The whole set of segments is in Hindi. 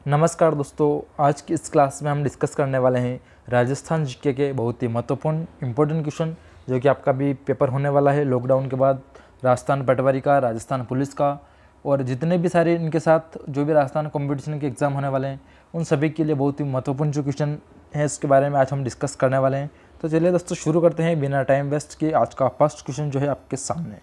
नमस्कार दोस्तों, आज की इस क्लास में हम डिस्कस करने वाले हैं राजस्थान जीके के बहुत ही महत्वपूर्ण इंपॉर्टेंट क्वेश्चन जो कि आपका भी पेपर होने वाला है लॉकडाउन के बाद। राजस्थान पटवारी का, राजस्थान पुलिस का और जितने भी सारे इनके साथ जो भी राजस्थान कंपटीशन के एग्ज़ाम होने वाले हैं उन सभी के लिए बहुत ही महत्वपूर्ण जो क्वेश्चन है इसके बारे में आज हम डिस्कस करने वाले हैं। तो चलिए दोस्तों शुरू करते हैं बिना टाइम वेस्ट के। आज का फर्स्ट क्वेश्चन जो है आपके सामने,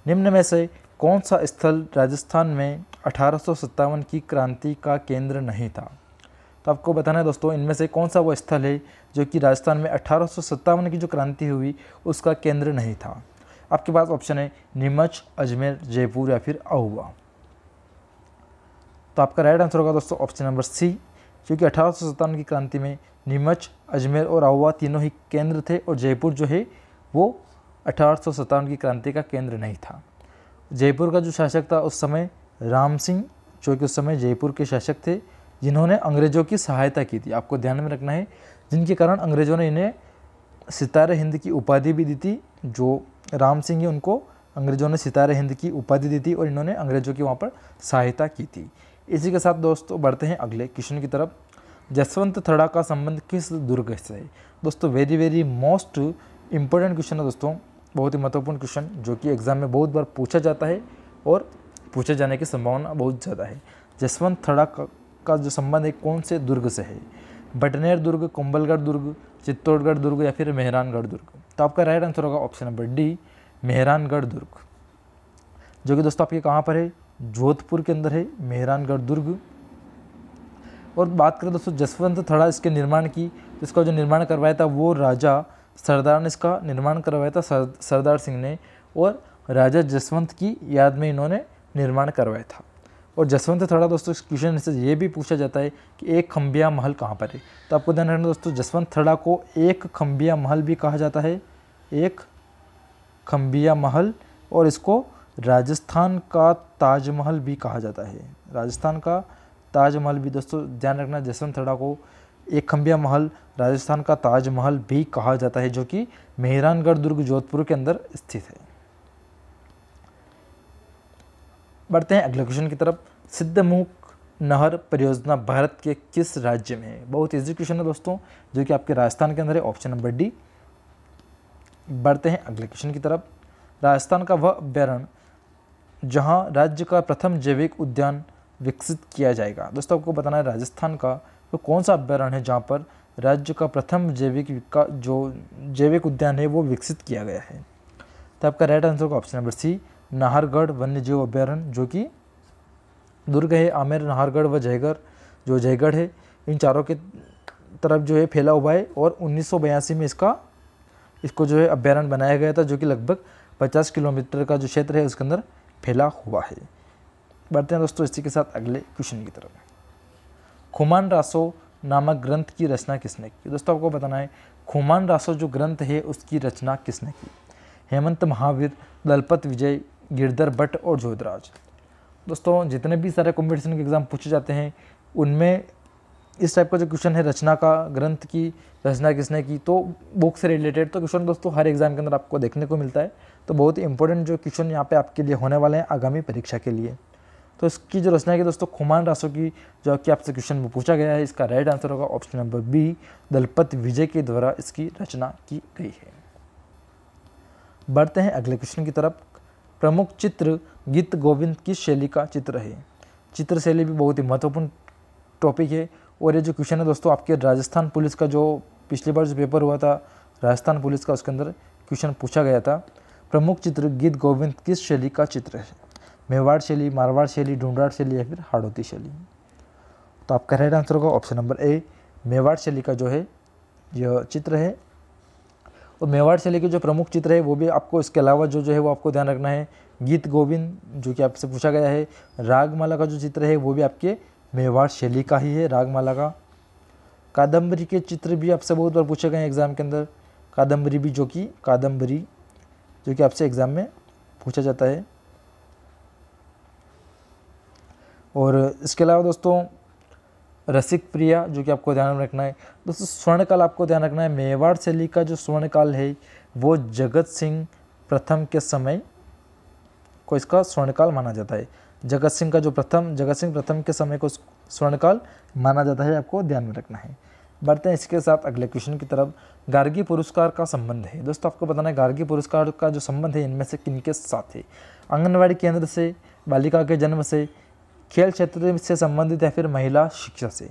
निम्न में से कौन सा स्थल राजस्थान में 1857 की क्रांति का केंद्र नहीं था? तो आपको बताना है दोस्तों, इनमें से कौन सा वो स्थल है जो कि राजस्थान में 1857 की जो क्रांति हुई उसका केंद्र नहीं था। आपके पास ऑप्शन है नीमच, अजमेर, जयपुर या फिर अहुआ। तो आपका राइट आंसर होगा दोस्तों ऑप्शन नंबर सी, क्योंकि 1857 की क्रांति में नीमच, अजमेर और अहुआ तीनों ही केंद्र थे और जयपुर जो है वो 1857 की क्रांति का केंद्र नहीं था। जयपुर का जो शासक था उस समय राम सिंह, जो कि उस समय जयपुर के शासक थे, जिन्होंने अंग्रेज़ों की सहायता की थी। आपको ध्यान में रखना है, जिनके कारण अंग्रेज़ों ने इन्हें सितारे हिंद की उपाधि भी दी थी। जो राम सिंह है उनको अंग्रेज़ों ने सितारे हिंद की उपाधि दी थी और इन्होंने अंग्रेज़ों की वहाँ पर सहायता की थी। इसी के साथ दोस्तों बढ़ते हैं अगले क्वेश्चन की तरफ। जसवंत थड़ा का संबंध किस दुर्ग से है? दोस्तों वेरी मोस्ट इम्पोर्टेंट क्वेश्चन है दोस्तों, बहुत ही महत्वपूर्ण क्वेश्चन जो कि एग्जाम में बहुत बार पूछा जाता है और पूछे जाने की संभावना बहुत ज़्यादा है। जसवंत थड़ा का जो संबंध है कौन से दुर्ग से है? बटनेर दुर्ग, कुंभलगढ़ दुर्ग, चित्तौड़गढ़ दुर्ग या फिर मेहरानगढ़ दुर्ग। तो आपका राइट आंसर होगा ऑप्शन नंबर डी, मेहरानगढ़ दुर्ग, जो कि दोस्तों आपके कहाँ पर है? जोधपुर के अंदर है मेहरानगढ़ दुर्ग। और बात करें दोस्तों जसवंत थड़ा इसके निर्माण की, इसका जो निर्माण करवाया था वो राजा सरदार ने इसका निर्माण करवाया था, सरदार सिंह ने, और राजा जसवंत की याद में इन्होंने निर्माण करवाया था। और जसवंत थड़ा दोस्तों इस क्वेश्चन से ये भी पूछा जाता है कि एक खंबिया महल कहाँ पर है? तो आपको ध्यान रखना दोस्तों, जसवंत थड़ा को एक खंबिया महल भी कहा जाता है, एक खंबिया महल, और इसको राजस्थान का ताजमहल भी कहा जाता है। राजस्थान का ताजमहल भी दोस्तों ध्यान रखना, जसवंत थड़ा को एक खंबिया महल, राजस्थान का ताजमहल भी कहा जाता है, जो कि मेहरानगढ़ दुर्ग जोधपुर के अंदर स्थित है। बढ़ते हैं अगले क्वेश्चन की तरफ। सिद्धमुख नहर परियोजना भारत के किस राज्य में है? बहुत इजी क्वेश्चन है दोस्तों, जो कि आपके राजस्थान के अंदर है, ऑप्शन नंबर डी। बढ़ते हैं अगले क्वेश्चन की तरफ। राजस्थान का वह अभ्यारण्य जहां राज्य का प्रथम जैविक उद्यान विकसित किया जाएगा। दोस्तों आपको बताना है राजस्थान का तो कौन सा अभ्यारण्य है जहाँ पर राज्य का प्रथम जैविक उद्यान है वो विकसित किया गया है। तो आपका राइट आंसर होगा ऑप्शन नंबर सी, नाहरगढ़ वन्यजीव अभ्यारण्य, जो कि दुर्ग है आमेर, नाहरगढ़ व जयगढ़, जो जयगढ़ है, इन चारों के तरफ जो है फैला हुआ है। और 1982 में इसको जो है अभ्यारण्य बनाया गया था, जो कि लगभग 50 किलोमीटर का जो क्षेत्र है उसके अंदर फैला हुआ है। बढ़ते हैं दोस्तों इसी के साथ अगले क्वेश्चन की तरफ। खुमान रासो नामक ग्रंथ की रचना किसने की? दोस्तों आपको बताना है खुमान रासो जो ग्रंथ है उसकी रचना किसने की? हेमंत महावीर, दलपत विजय, गिरधर भट्ट और जोधराज। दोस्तों जितने भी सारे कॉम्पिटिशन के एग्जाम पूछे जाते हैं उनमें इस टाइप का जो क्वेश्चन है रचना का, ग्रंथ की रचना किसने की, तो बुक से रिलेटेड तो क्वेश्चन दोस्तों हर एग्जाम के अंदर आपको देखने को मिलता है। तो बहुत ही इंपॉर्टेंट जो क्वेश्चन यहाँ पे आपके लिए होने वाले हैं आगामी परीक्षा के लिए। तो इसकी जो रचना की दोस्तों खुमान रासो की जो कि आपसे क्वेश्चन में पूछा गया है, इसका राइट आंसर होगा ऑप्शन नंबर बी, दलपत विजय के द्वारा इसकी रचना की गई है। बढ़ते हैं अगले क्वेश्चन की तरफ। प्रमुख चित्र गीत गोविंद किस शैली का चित्र है? चित्र शैली भी बहुत ही महत्वपूर्ण टॉपिक है। और ये जो क्वेश्चन है दोस्तों आपके राजस्थान पुलिस का जो पिछली बार जो पेपर हुआ था राजस्थान पुलिस का, उसके अंदर क्वेश्चन पूछा गया था, प्रमुख चित्र गीत गोविंद किस शैली का चित्र है? मेवाड़ शैली, मारवाड़ शैली, ढूंढाड़ शैली या फिर हाड़ौती शैली? तो आपका राइट आंसर होगा ऑप्शन नंबर ए, मेवाड़ शैली का जो है यह चित्र है। और मेवाड़ शैली के जो प्रमुख चित्र है वो भी आपको, इसके अलावा जो है वो आपको ध्यान रखना है, गीत गोविंद जो कि आपसे पूछा गया है, रागमाला का जो चित्र है वो भी आपके मेवाड़ शैली का ही है, रागमाला का। कादम्बरी के चित्र भी आपसे बहुत बार पूछे गए हैं एग्जाम के अंदर, कादम्बरी भी जो कि आपसे एग्जाम में पूछा जाता है। और इसके अलावा दोस्तों रसिक प्रिया जो कि आपको ध्यान में रखना है। दोस्तों स्वर्णकाल आपको ध्यान रखना है, मेवाड़ शैली का जो स्वर्णकाल है वो जगत सिंह प्रथम के समय को इसका स्वर्णकाल माना जाता है। जगत सिंह प्रथम के समय को स्वर्णकाल माना जाता है, आपको ध्यान में रखना है। बढ़ते हैं इसके साथ अगले क्वेश्चन की तरफ। गार्गी पुरस्कार का संबंध है दोस्तों, आपको बताना है गार्गी पुरस्कार का जो संबंध है इनमें से किनके साथ है। आंगनवाड़ी केंद्र से, बालिका के जन्म से, खेल क्षेत्र से संबंधित या फिर महिला शिक्षा से।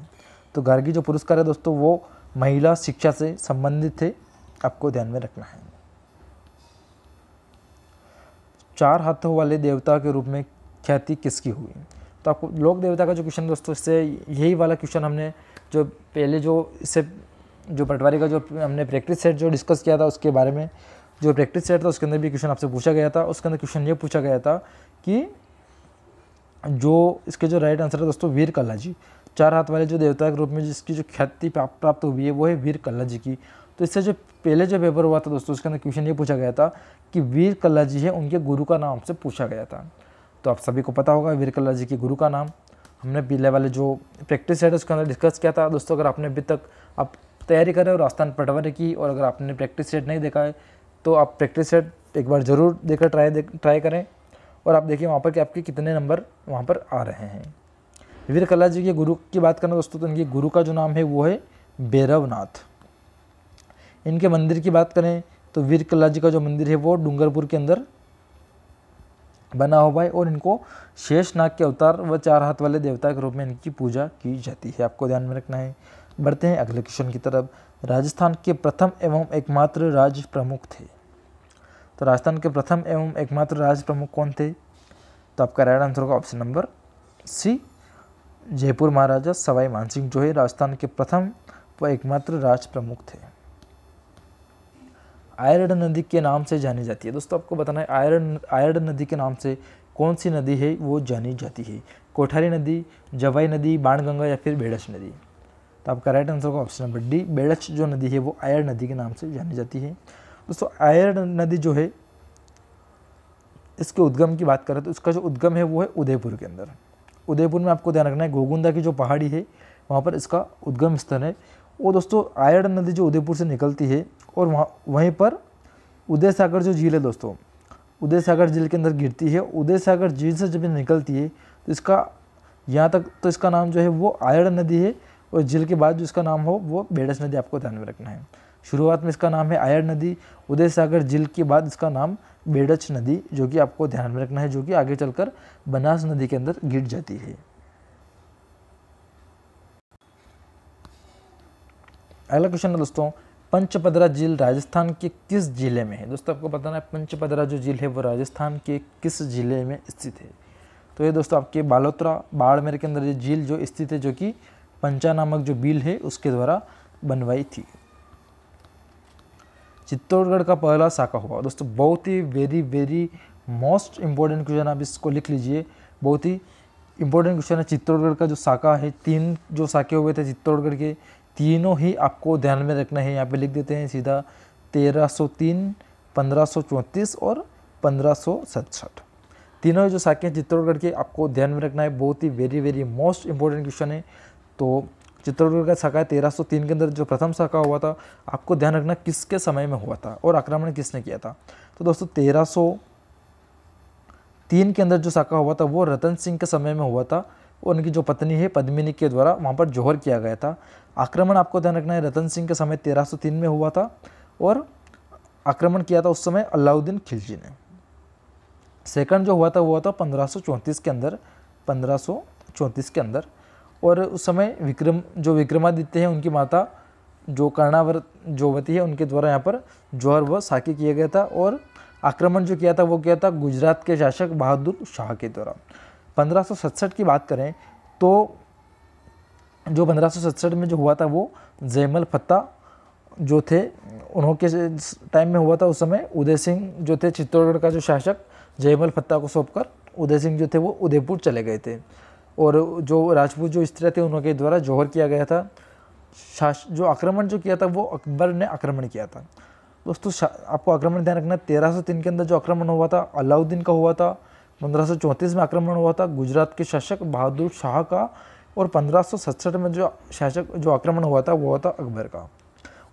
तो गार्गी जो पुरस्कार है दोस्तों वो महिला शिक्षा से संबंधित है, आपको ध्यान में रखना है। 4 हाथों वाले देवता के रूप में ख्याति किसकी हुई। तो आपको लोक देवता का जो क्वेश्चन दोस्तों, इससे यही वाला क्वेश्चन हमने जो पहले जो इससे जो पटवारी का जो हमने प्रैक्टिस सेट जो डिस्कस किया था उसके बारे में, जो प्रैक्टिस सेट था उसके अंदर भी क्वेश्चन आपसे पूछा गया था। उसके अंदर क्वेश्चन ये पूछा गया था कि जो इसके जो राइट आंसर है दोस्तों वीर कल्ला जी, 4 हाथ वाले जो देवता के रूप में जिसकी जो ख्याति प्राप्त हुई है वो है वीर कल्ला जी की। तो इससे जो पहले जो पेपर हुआ था दोस्तों उसके अंदर क्वेश्चन ये पूछा गया था कि वीर कल्ला जी है, उनके गुरु का नाम से पूछा गया था। तो आप सभी को पता होगा वीर कल्ला जी के गुरु का नाम, हमने पहले वाले जो प्रैक्टिस सेट है उसके अंदर डिस्कस किया था दोस्तों। अगर आपने अभी तक आप तैयारी करें और राजस्थान पटवारी की, और अगर आपने प्रैक्टिस सेट नहीं देखा है तो आप प्रैक्टिस सेट एक बार ज़रूर देखकर ट्राई करें, और आप देखिए वहाँ पर कि आपके कितने नंबर वहाँ पर आ रहे हैं। वीर कल्ला जी के गुरु की बात करें दोस्तों तो इनके गुरु का जो नाम है वो है भैरवनाथ। इनके मंदिर की बात करें तो वीर कल्ला जी का जो मंदिर है वो डूंगरपुर के अंदर बना हुआ है, और इनको शेषनाग के अवतार व 4 हाथ वाले देवता के रूप में इनकी पूजा की जाती है, आपको ध्यान में रखना है। बढ़ते हैं अगले क्वेश्चन की तरफ। राजस्थान के प्रथम एवं एकमात्र राज प्रमुख थे। तो राजस्थान के प्रथम एवं एकमात्र राज प्रमुख कौन थे। तो आपका राइट आंसर होगा ऑप्शन नंबर सी, जयपुर महाराजा सवाई मानसिंह जो है राजस्थान के प्रथम व एकमात्र राज प्रमुख थे। आयरन नदी के नाम से जानी जाती है दोस्तों, आपको बताना है आयरन नदी के नाम से कौन सी नदी है वो जानी जाती है। कोठारी नदी, जवाई नदी, बाणगंगा या फिर बेड़च नदी। तो आपका राइट आंसर होगा ऑप्शन नंबर डी, बेड़च जो नदी है वो आयरन नदी के नाम से जानी जाती है। दोस्तों आयरन नदी जो है इसके उद्गम की बात करें तो इसका जो उद्गम है वो है उदयपुर के अंदर। उदयपुर में आपको ध्यान रखना है गोगुंदा की जो पहाड़ी है वहाँ पर इसका उद्गम स्थल है। और दोस्तों आयरन नदी जो उदयपुर से निकलती है और वहीं पर उदय सागर जो झील है दोस्तों, उदय सागर झील के अंदर गिरती है। उदय सागर झील से जब ये निकलती है तो इसका यहाँ तक तो इसका नाम जो है वो आयरन नदी है, और झील के बाद जो इसका नाम हो वो बेड़च नदी, आपको ध्यान में रखना है। शुरुआत में इसका नाम है आयरन नदी, उदय सागर झील के बाद इसका नाम बेड़च नदी, जो कि आपको ध्यान में रखना है, जो कि आगे चलकर बनास नदी के अंदर गिर जाती है। अगला क्वेश्चन है दोस्तों, पंचपदरा झील राजस्थान के किस जिले में है। दोस्तों आपको बताना है पंचपदरा जो झील है वो राजस्थान के किस जिले में स्थित है। तो ये दोस्तों आपके बालोतरा बाड़मेर के अंदर ये झील जो स्थित है, जो कि पंचा नामक जो बिल है उसके द्वारा बनवाई थी। चित्तौड़गढ़ का पहला साका हुआ दोस्तों, बहुत ही वेरी मोस्ट इम्पोर्टेंट क्वेश्चन, आप इसको लिख लीजिए, बहुत ही इंपॉर्टेंट क्वेश्चन है। चित्तौड़गढ़ का जो साका है, 3 जो साके हुए थे चित्तौड़गढ़ के, तीनों ही आपको ध्यान में रखना है। यहाँ पे लिख देते हैं सीधा 1303, 1534 और 1567। तीनों जो साके हैं चित्तौड़गढ़ के, आपको ध्यान में रखना है, बहुत ही वेरी मोस्ट इंपॉर्टेंट क्वेश्चन है। तो चित्तौड़गढ़ का साका है 1303 के अंदर जो प्रथम साका हुआ था, आपको ध्यान रखना किसके समय में हुआ था और आक्रमण किसने किया था। तो दोस्तों 1303 के अंदर जो साका हुआ था वो रतन सिंह के समय में हुआ था, और उनकी जो पत्नी है पद्मिनी के द्वारा वहाँ पर जौहर किया गया था। आक्रमण आपको ध्यान रखना है रतन सिंह के समय 1303 में हुआ था, और आक्रमण किया था उस समय अलाउद्दीन खिलजी ने। सेकंड जो हुआ था वो था 1534 के अंदर, 1534 के अंदर, और उस समय विक्रमादित्य है उनकी माता जो कर्णावती है उनके द्वारा यहाँ पर जौहर व साके किया गया था। और आक्रमण जो किया था वो किया था गुजरात के शासक बहादुर शाह के द्वारा। 1567 की बात करें तो जो 1567 में जो हुआ था वो जयमल फत्ता जो थे उन्होंने टाइम में हुआ था। उस समय उदय सिंह जो थे चित्तौड़गढ़ का जो शासक, जयमल फत्ता को सौंपकर उदय सिंह जो थे वो उदयपुर चले गए थे, और जो राजपूत जो स्त्री थे उनके द्वारा जौहर किया गया था। जो आक्रमण जो किया था वो अकबर ने आक्रमण किया था। दोस्तों आपको आक्रमण ध्यान रखना, 1303 के अंदर जो आक्रमण हुआ था अलाउद्दीन का हुआ था, 1534 में आक्रमण हुआ था गुजरात के शासक बहादुर शाह का, और 1567 में जो शासक जो आक्रमण हुआ था वो हुआ था अकबर का।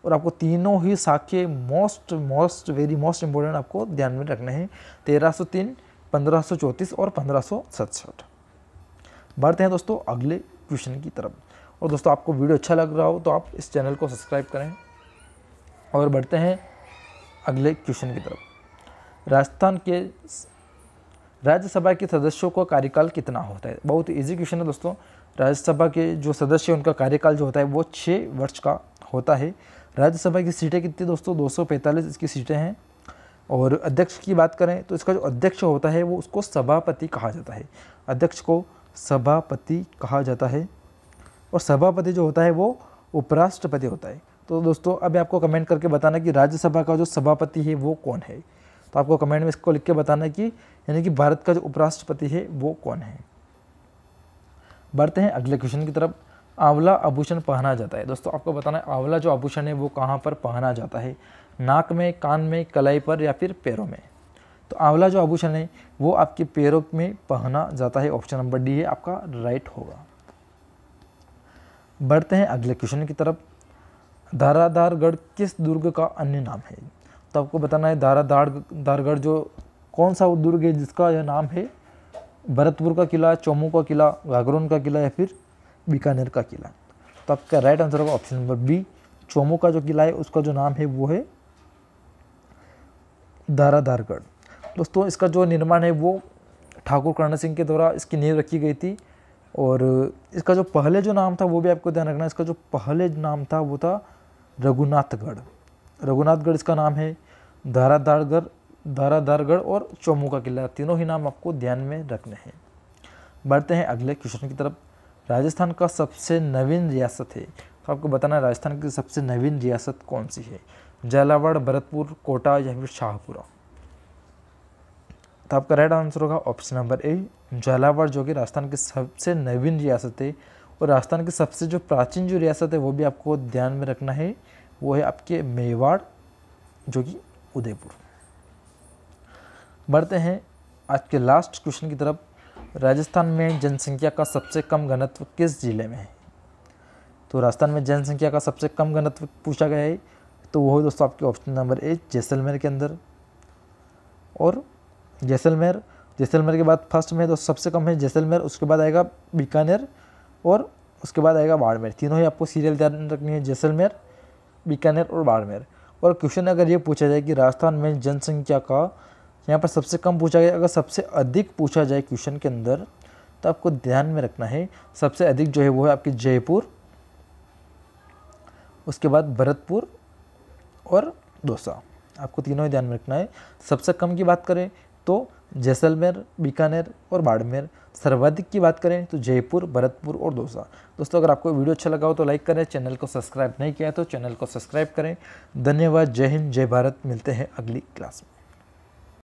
और आपको तीनों ही साके मोस्ट इंपॉर्टेंट आपको ध्यान में रखने हैं, 1303, 1534 और 1567। बढ़ते हैं दोस्तों अगले क्वेश्चन की तरफ। और दोस्तों आपको वीडियो अच्छा लग रहा हो तो आप इस चैनल को सब्सक्राइब करें। और बढ़ते हैं अगले क्वेश्चन की तरफ। राजस्थान के राज्यसभा के सदस्यों का कार्यकाल कितना होता है? बहुत इजी क्वेश्चन है दोस्तों। राज्यसभा के जो सदस्य उनका कार्यकाल जो होता है वो 6 वर्ष का होता है। राज्यसभा की सीटें कितनी दोस्तों? 245 इसकी सीटें हैं। और अध्यक्ष की बात करें तो इसका जो अध्यक्ष होता है वो उसको सभापति कहा जाता है। अध्यक्ष को सभापति कहा जाता है। और सभापति जो होता है वो उपराष्ट्रपति होता है। तो दोस्तों अभी आपको कमेंट करके बताना कि राज्यसभा का जो सभापति है वो कौन है। तो आपको कमेंट में इसको लिख के बताना कि यानी कि भारत का जो उपराष्ट्रपति है वो कौन है। बढ़ते हैं अगले क्वेश्चन की तरफ। आंवला आभूषण पहना जाता है। दोस्तों आपको बताना है आंवला जो आभूषण है वो कहाँ पर पहना जाता है? नाक में, कान में, कलाई पर या फिर पैरों में? तो आंवला जो आभूषण है वो आपके पैरों में पहना जाता है। ऑप्शन नंबर डी है आपका राइट होगा। बढ़ते हैं अगले क्वेश्चन की तरफ। धाराधारगढ़ किस दुर्ग का अन्य नाम है? तो आपको बताना है धाराधारगढ़ जो कौन सा दुर्ग है जिसका यह नाम है? भरतपुर का किला, चौमू का किला, गागरोन का किला या फिर बीकानेर का किला? तो आपका राइट आंसर होगा ऑप्शन नंबर बी। चौमू का जो किला है उसका जो नाम है वो है धाराधारगढ़। दोस्तों इसका जो निर्माण है वो ठाकुर कर्ण सिंह के द्वारा इसकी नींव रखी गई थी। और इसका जो पहले जो नाम था वो भी आपको ध्यान रखना है। इसका जो पहले नाम था वो था रघुनाथगढ़। रघुनाथगढ़ इसका नाम है। धाराधारगढ़ और चौमू का किला, तीनों ही नाम आपको ध्यान में रखने हैं। बढ़ते हैं अगले क्वेश्चन की तरफ। राजस्थान का सबसे नवीन रियासत है। तो आपको बताना है राजस्थान की सबसे नवीन रियासत कौन सी है? झालावाड़, भरतपुर, कोटा या फिर शाहपुरा? तो आपका राइट आंसर होगा ऑप्शन नंबर ए, झालावाड़, जो कि राजस्थान की सबसे नवीन रियासत है। और राजस्थान की सबसे जो प्राचीन जो रियासत है वो भी आपको ध्यान में रखना है, वो है आपके मेवाड़, जो कि उदयपुर। बढ़ते हैं आज के लास्ट क्वेश्चन की तरफ। राजस्थान में जनसंख्या का सबसे कम घनत्व किस जिले में है? तो राजस्थान में जनसंख्या का सबसे कम घनत्व पूछा गया है, तो वो है दोस्तों आपके ऑप्शन नंबर ए, जैसलमेर के अंदर। और जैसलमेर के बाद फर्स्ट में तो सबसे कम है जैसलमेर, उसके बाद आएगा बीकानेर और उसके बाद आएगा बाड़मेर। तीनों ही आपको सीरियल ध्यान रखनी है, जैसलमेर, बीकानेर और बाड़मेर। और क्वेश्चन अगर ये पूछा जाए कि राजस्थान में जनसंख्या का यहाँ पर सबसे कम पूछा गया, अगर सबसे अधिक पूछा जाए क्वेश्चन के अंदर तो आपको ध्यान में रखना है सबसे अधिक जो है वो है आपकी जयपुर, उसके बाद भरतपुर और दौसा। आपको तीनों ही ध्यान में रखना है। सबसे कम की बात करें तो जैसलमेर, बीकानेर और बाड़मेर। सर्वाधिक की बात करें तो जयपुर, भरतपुर और दौसा। दोस्तों अगर आपको वीडियो अच्छा लगा हो तो लाइक करें, चैनल को सब्सक्राइब नहीं किया है तो चैनल को सब्सक्राइब करें। धन्यवाद। जय हिंद, जय भारत। मिलते हैं अगली क्लास में।